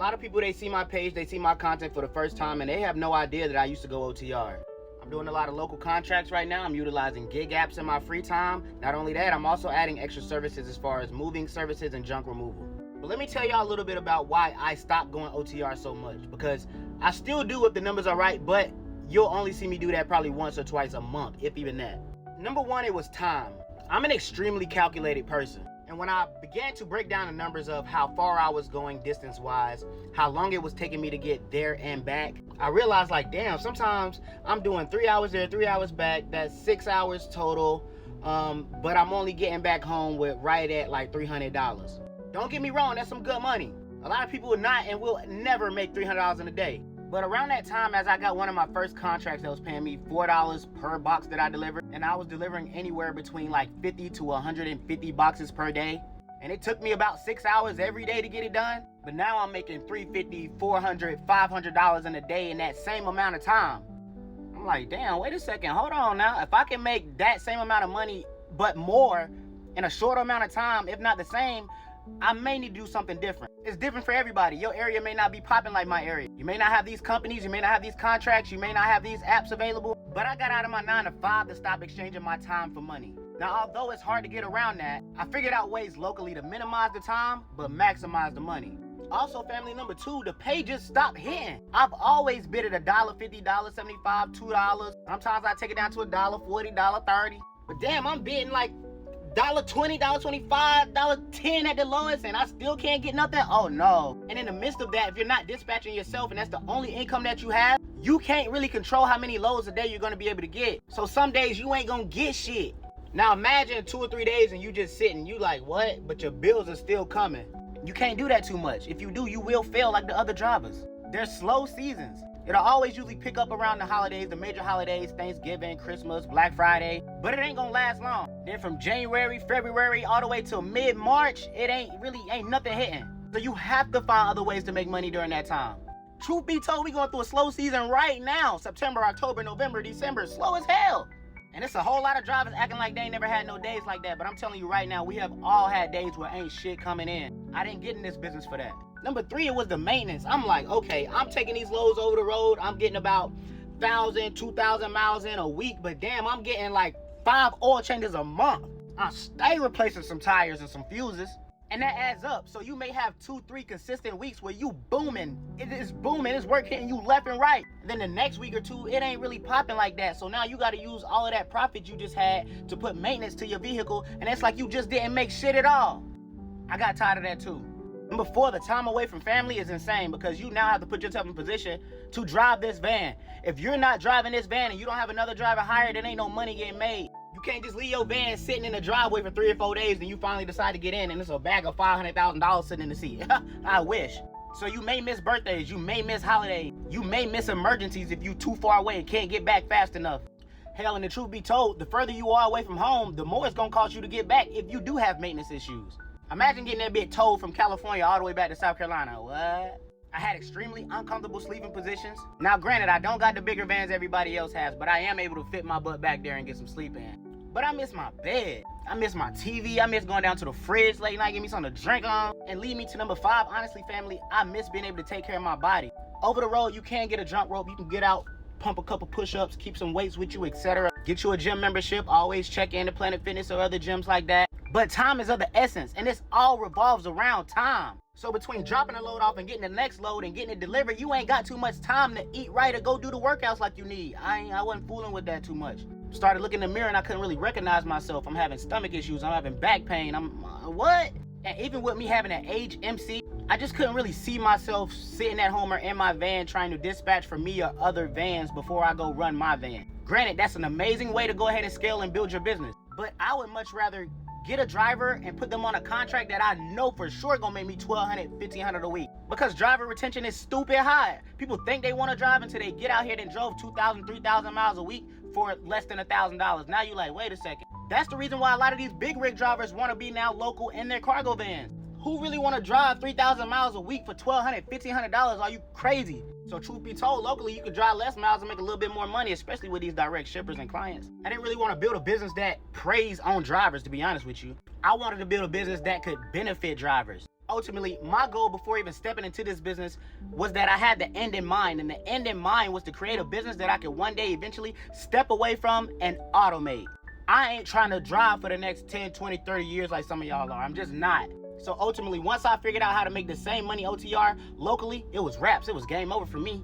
lot of people, they see my page, they see my content for the first time, and they have no idea that I used to go OTR. I'm doing a lot of local contracts right now. I'm utilizing gig apps in my free time. Not only that, I'm also adding extra services as far as moving services and junk removal. But let me tell y'all a little bit about why I stopped going OTR so much, because I still do if the numbers are right, but you'll only see me do that probably once or twice a month, if even that. Number one, it was time. I'm an extremely calculated person. And when I began to break down the numbers of how far I was going distance-wise, how long it was taking me to get there and back, I realized like, damn, sometimes I'm doing 3 hours there, 3 hours back. That's 6 hours total. But I'm only getting back home with right at like $300. Don't get me wrong, that's some good money. A lot of people would not and will never make $300 in a day. But around that time, as I got one of my first contracts that was paying me $4 per box that I delivered, and I was delivering anywhere between like 50 to 150 boxes per day, and it took me about 6 hours every day to get it done. But now I'm making $350, $400, $500 in a day in that same amount of time. I'm like, damn, wait a second, hold on now. If I can make that same amount of money, but more in a shorter amount of time, if not the same, I may need to do something different. It's different for everybody. Your area may not be popping like my area. You may not have these companies, you may not have these contracts, you may not have these apps available, but I got out of my 9 to 5 to stop exchanging my time for money. Now, although it's hard to get around that, I figured out ways locally to minimize the time, but maximize the money. Also, family, number 2, the pay just stopped hitting. I've always bid at $1.50, $1.75, $2. Sometimes I take it down to $1.40, $1.30. But damn, I'm bidding like $1.20, $1.25, $1.10 at the lowest, and I still can't get nothing? Oh no. And in the midst of that, if you're not dispatching yourself and that's the only income that you have, you can't really control how many loads a day you're gonna be able to get. So some days you ain't gonna get shit. Now imagine 2 or 3 days and you just sitting, you like, what? But your bills are still coming. You can't do that too much. If you do, you will fail like the other drivers. There's slow seasons. It'll always usually pick up around the holidays, the major holidays, Thanksgiving, Christmas, Black Friday, but it ain't gonna last long. Then from January, February, all the way till mid-March, it ain't nothing hitting. So you have to find other ways to make money during that time. Truth be told, we going through a slow season right now. September, October, November, December, slow as hell. And it's a whole lot of drivers acting like they ain't never had no days like that, but I'm telling you right now, we have all had days where ain't shit coming in. I didn't get in this business for that. Number 3, it was the maintenance. I'm like, okay, I'm taking these loads over the road. I'm getting about 1,000, 2,000 miles in a week, but damn, I'm getting like 5 oil changes a month. I stay replacing some tires and some fuses, and that adds up. So you may have 2, 3 consistent weeks where you booming. It is booming, it's work hitting you left and right. And then the next week or 2, it ain't really popping like that. So now you gotta use all of that profit you just had to put maintenance to your vehicle, and it's like you just didn't make shit at all. I got tired of that too. Number 4, the time away from family is insane because you now have to put yourself in position to drive this van. If you're not driving this van and you don't have another driver hired, then ain't no money getting made. You can't just leave your van sitting in the driveway for 3 or 4 days and you finally decide to get in and it's a bag of $500,000 sitting in the seat. I wish. So you may miss birthdays, you may miss holidays, you may miss emergencies if you too far away and can't get back fast enough. Hell, and the truth be told, the further you are away from home, the more it's gonna cost you to get back if you do have maintenance issues. Imagine getting that bit towed from California all the way back to South Carolina. What? I had extremely uncomfortable sleeping positions. Now, granted, I don't got the bigger vans everybody else has, but I am able to fit my butt back there and get some sleep in. But I miss my bed. I miss my TV. I miss going down to the fridge late night, get me something to drink on. And lead me to number 5, honestly, family, I miss being able to take care of my body. Over the road, you can get a jump rope. You can get out, pump a couple push-ups, keep some weights with you, etc. Get you a gym membership. Always check in to Planet Fitness or other gyms like that. But time is of the essence, and this all revolves around time. So between dropping a load off and getting the next load and getting it delivered, you ain't got too much time to eat right or go do the workouts like you need. I wasn't fooling with that too much. Started looking in the mirror and I couldn't really recognize myself. I'm having stomach issues, I'm having back pain, what? And even with me having an age MC, I just couldn't really see myself sitting at home or in my van trying to dispatch for me or other vans before I go run my van. Granted, that's an amazing way to go ahead and scale and build your business, but I would much rather get a driver and put them on a contract that I know for sure gonna make me $1,200, $1,500 a week. Because driver retention is stupid high. People think they wanna drive until they get out here and drove 2,000, 3,000 miles a week for less than $1,000. Now you like, wait a second. That's the reason why a lot of these big rig drivers wanna be now local in their cargo vans. Who really wanna drive 3,000 miles a week for $1,200, $1,500? Are you crazy? So truth be told, locally you could drive less miles and make a little bit more money, especially with these direct shippers and clients. I didn't really want to build a business that preys on drivers, to be honest with you. I wanted to build a business that could benefit drivers. ultimately, my goal before even stepping into this business was that I had the end in mind. And the end in mind was to create a business that I could one day eventually step away from and automate. I ain't trying to drive for the next 10, 20, 30 years like some of y'all are. I'm just not. So ultimately, once I figured out how to make the same money OTR locally, it was wraps. It was game over for me.